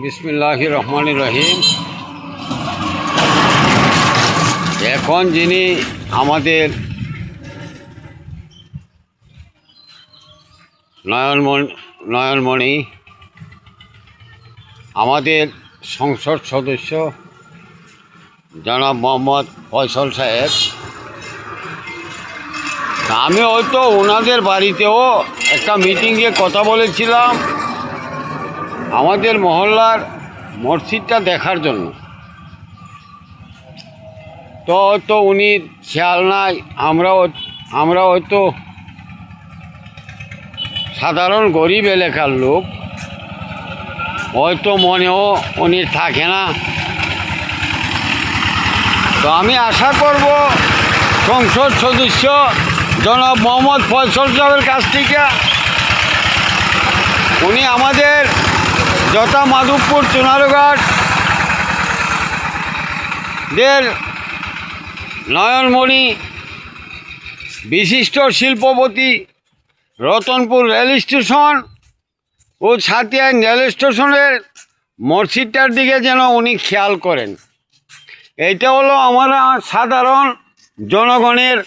বিসমিল্লাহির রহমানির রহিম। এখন যিনি আমাদের নয়নমণি আমাদের সংসদ সদস্য জনাব মোহাম্মদ ফয়সল সাহেব, আমি হয়তো ওনাদের বাড়িতেও একটা মিটিংয়ে কথা বলেছিলাম আমাদের মহল্লার মসজিদটা দেখার জন্য। তো হয়তো উনি খেয়াল নাই, আমরা হয়তো সাধারণ গরিব এলাকার লোক, হয়তো মনেও উনি থাকে না। তো আমি আশা করব সংসদ সদস্য জনাব মোহাম্মদ ফয়সল সাহেবের কাছ থেকে উনি আমাদের যথা মাধবপুর চুনারঘাট দের নয়নমণি বিশিষ্ট শিল্পপতি রতনপুর রেল স্টেশন ও ছাতিয়া রেল স্টেশনের মসজিদটার দিকে যেন উনি খেয়াল করেন। এইটা হলো আমরা সাধারণ জনগণের